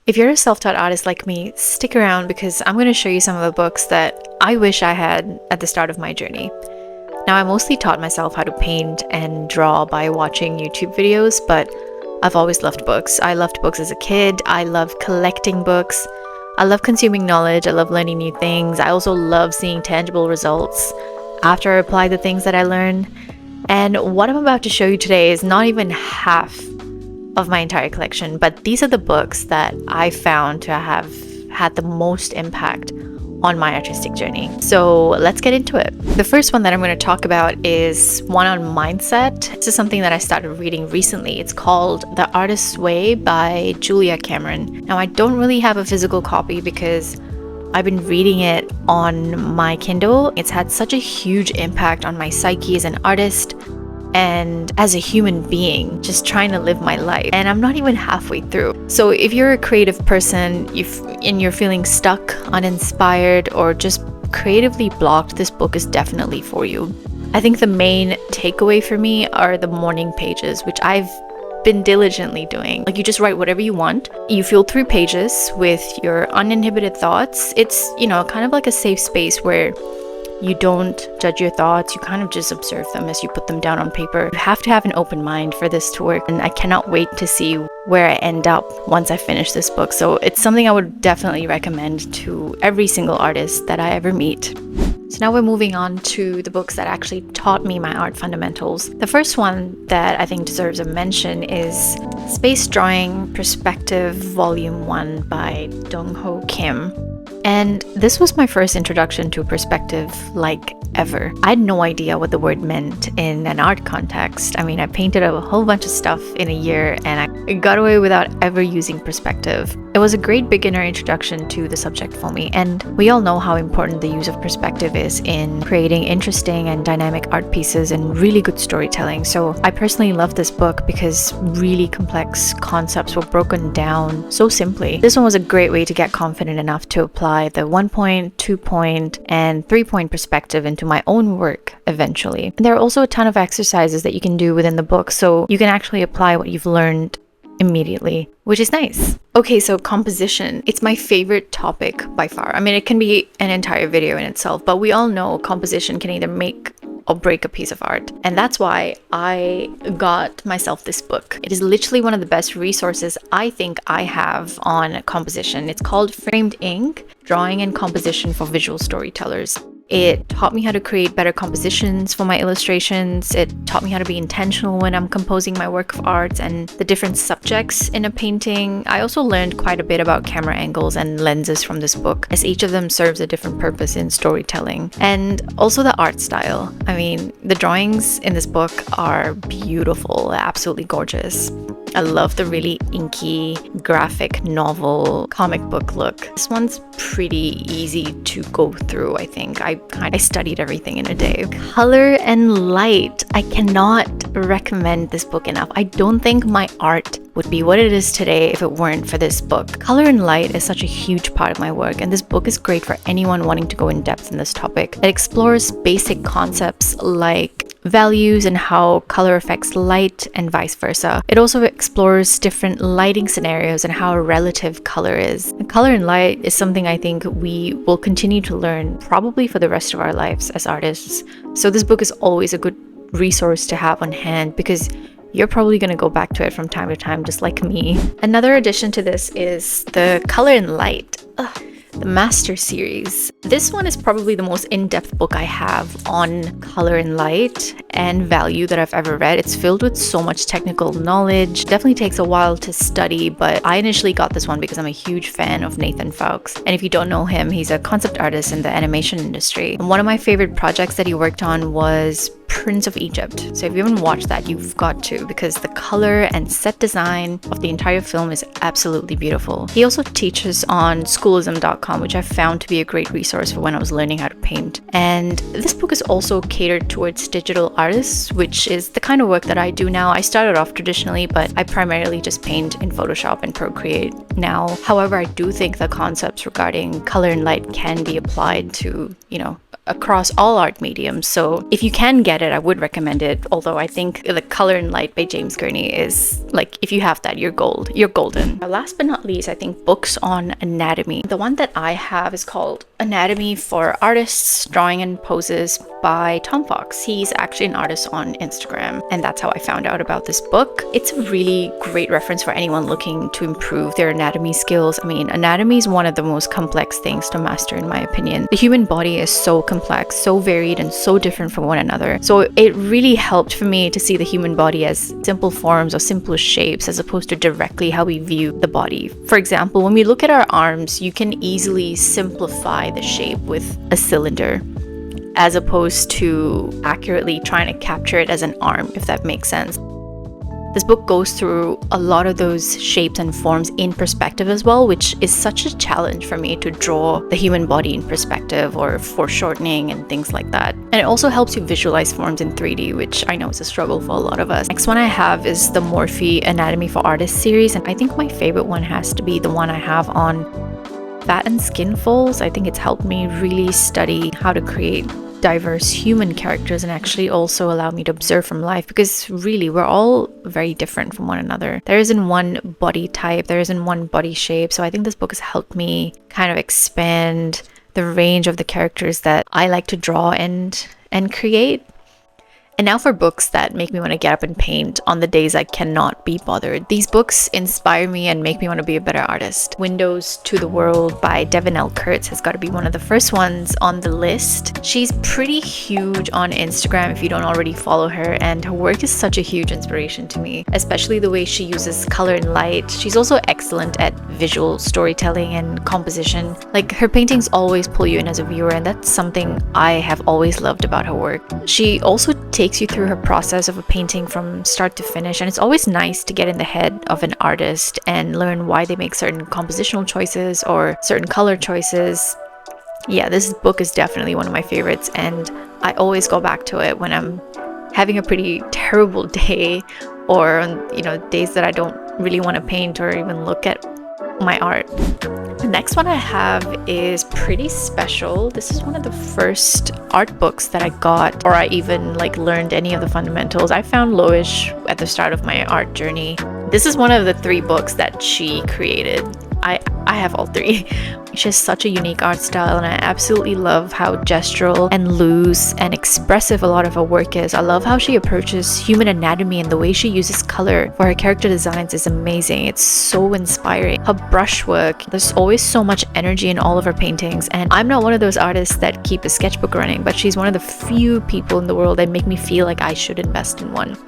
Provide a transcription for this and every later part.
If you're a self-taught artist like me, stick around because I'm going to show you some of the books that I wish I had at the start of my journey. Now, I mostly taught myself how to paint and draw by watching YouTube videos, but I've always loved books. I loved books as a kid. I love collecting books. I love consuming knowledge. I love learning new things. I also love seeing tangible results after I apply the things that I learn. And what I'm about to show you today is not even half of my entire collection, but these are the books that I found to have had the most impact on my artistic journey. So let's get into it. The first one that I'm going to talk about is one on mindset. This is something that I started reading recently. It's called The Artist's Way by Julia Cameron. Now, I don't really have a physical copy because I've been reading it on my Kindle. It's had such a huge impact on my psyche as an artist and as a human being, just trying to live my life. And I'm not even halfway through. So if you're a creative person and you're feeling stuck, uninspired, or just creatively blocked, this book is definitely for you. I think the main takeaway for me are the morning pages, which I've been diligently doing. Like, you just write whatever you want. You fill through pages with your uninhibited thoughts. It's, kind of like a safe space where you don't judge your thoughts, you kind of just observe them as you put them down on paper. You have to have an open mind for this to work, and I cannot wait to see where I end up once I finish this book. So it's something I would definitely recommend to every single artist that I ever meet. So now we're moving on to the books that actually taught me my art fundamentals. The first one that I think deserves a mention is Space Drawing Perspective Volume 1 by DongHo Kim. And this was my first introduction to perspective like ever. I had no idea what the word meant in an art context. I mean, I painted a whole bunch of stuff in a year and I got away without ever using perspective. It was a great beginner introduction to the subject for me, and we all know how important the use of perspective is in creating interesting and dynamic art pieces and really good storytelling. So I personally love this book because really complex concepts were broken down so simply. This one was a great way to get confident enough to apply the 1-point, 2-point, and 3-point perspective into my own work eventually. And there are also a ton of exercises that you can do within the book, so you can actually apply what you've learned immediately, which is nice. Okay, so composition. It's my favorite topic by far. I mean, it can be an entire video in itself, but we all know composition can either make or break a piece of art. And that's why I got myself this book. It is literally one of the best resources I think I have on composition. It's called Framed Ink, Drawing and Composition for Visual Storytellers. It taught me how to create better compositions for my illustrations. It taught me how to be intentional when I'm composing my work of art and the different subjects in a painting. I also learned quite a bit about camera angles and lenses from this book, as each of them serves a different purpose in storytelling. And also the art style. I mean, the drawings in this book are beautiful, absolutely gorgeous. I love the really inky, graphic novel, comic book look. This one's pretty easy to go through, I think. I studied everything in a day. Color and light. I cannot recommend this book enough. I don't think my art would be what it is today if it weren't for this book. Color and light is such a huge part of my work, and this book is great for anyone wanting to go in depth in this topic. It explores basic concepts like values and how color affects light and vice versa. It also explores different lighting scenarios and how relative color is. And color and light is something I think we will continue to learn probably for the rest of our lives as artists. So this book is always a good resource to have on hand because you're probably going to go back to it from time to time, just like me. Another addition to this is the Color and Light. The Master series. This one is probably the most in-depth book I have on color and light and value that I've ever read. It's filled with so much technical knowledge. Definitely takes a while to study, but I initially got this one because I'm a huge fan of Nathan Fowkes. And if you don't know him, he's a concept artist in the animation industry. And one of my favorite projects that he worked on was Prince of Egypt. So if you haven't watched that, you've got to, because the color and set design of the entire film is absolutely beautiful. He also teaches on schoolism.com, which I found to be a great resource for when I was learning how to paint. And this book is also catered towards digital artists, which is the kind of work that I do now. I started off traditionally, but I primarily just paint in Photoshop and Procreate now. However, I do think the concepts regarding color and light can be applied to, across all art mediums. So if you can get it, I would recommend it. Although I think The Color and Light by James Gurney is like, if you have that, you're gold. You're golden. Last but not least, I think books on anatomy. The one that I have is called Anatomy for Artists, Drawing and Poses by Tom Fox. He's actually an artist on Instagram, and that's how I found out about this book. It's a really great reference for anyone looking to improve their anatomy skills. I mean, anatomy is one of the most complex things to master, in my opinion. The human body is so complex, so varied, and so different from one another. So it really helped for me to see the human body as simple forms or simplest shapes, as opposed to directly how we view the body. For example, when we look at our arms, you can easily simplify the shape with a cylinder, as opposed to accurately trying to capture it as an arm, if that makes sense. This book goes through a lot of those shapes and forms in perspective as well, which is such a challenge for me to draw the human body in perspective or foreshortening and things like that. And it also helps you visualize forms in 3D, which I know is a struggle for a lot of us. Next one I have is the Morpho Anatomy for Artists series, and I think my favorite one has to be the one I have on fat and skin folds. I think it's helped me really study how to create diverse human characters and actually also allow me to observe from life, because really we're all very different from one another. There isn't one body type, there isn't one body shape. So I think this book has helped me kind of expand the range of the characters that I like to draw and create. And now for books that make me want to get up and paint on the days I cannot be bothered. These books inspire me and make me want to be a better artist. Windows to the World by Devin Kurtz has got to be one of the first ones on the list. She's pretty huge on Instagram if you don't already follow her, and her work is such a huge inspiration to me, especially the way she uses color and light. She's also excellent at visual storytelling and composition. Like, her paintings always pull you in as a viewer, and that's something I have always loved about her work. She also takes you through her process of a painting from start to finish, and it's always nice to get in the head of an artist and learn why they make certain compositional choices or certain color choices. Yeah, this book is definitely one of my favorites, and I always go back to it when I'm having a pretty terrible day, or on, you know, days that I don't really want to paint or even look at my art. The next one I have is pretty special. This is one of the first art books that I got, or I even learned any of the fundamentals. I found Loish at the start of my art journey. This is one of the 3 books that she created. I have all 3. She has such a unique art style, and I absolutely love how gestural and loose and expressive a lot of her work is. I love how she approaches human anatomy, and the way she uses color for her character designs is amazing. It's so inspiring. Her brushwork, there's always so much energy in all of her paintings, and I'm not one of those artists that keep a sketchbook running, but she's one of the few people in the world that make me feel like I should invest in one.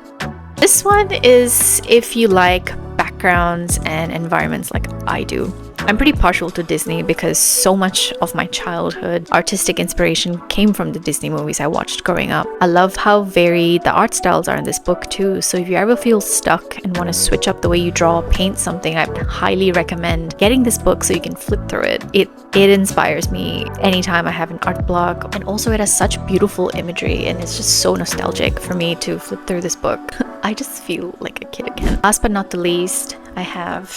This one is if you like backgrounds and environments like I do. I'm pretty partial to Disney because so much of my childhood artistic inspiration came from the Disney movies I watched growing up. I love how varied the art styles are in this book too, so if you ever feel stuck and want to switch up the way you draw, paint something, I highly recommend getting this book so you can flip through it. It inspires me anytime I have an art block, and also it has such beautiful imagery, and it's just so nostalgic for me to flip through this book. I just feel like a kid again. Last but not the least, I have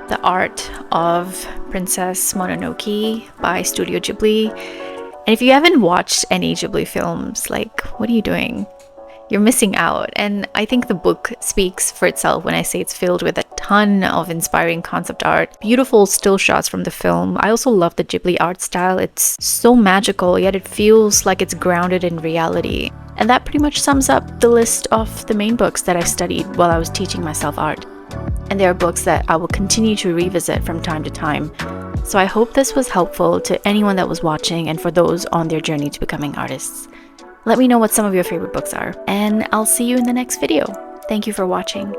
The Art of Princess Mononoke by Studio Ghibli. And if you haven't watched any Ghibli films, what are you doing? You're missing out. And I think the book speaks for itself when I say it's filled with a ton of inspiring concept art, beautiful still shots from the film. I also love the Ghibli art style. It's so magical, yet it feels like it's grounded in reality. And that pretty much sums up the list of the main books that I studied while I was teaching myself art. And they are books that I will continue to revisit from time to time. So I hope this was helpful to anyone that was watching and for those on their journey to becoming artists. Let me know what some of your favorite books are, and I'll see you in the next video. Thank you for watching.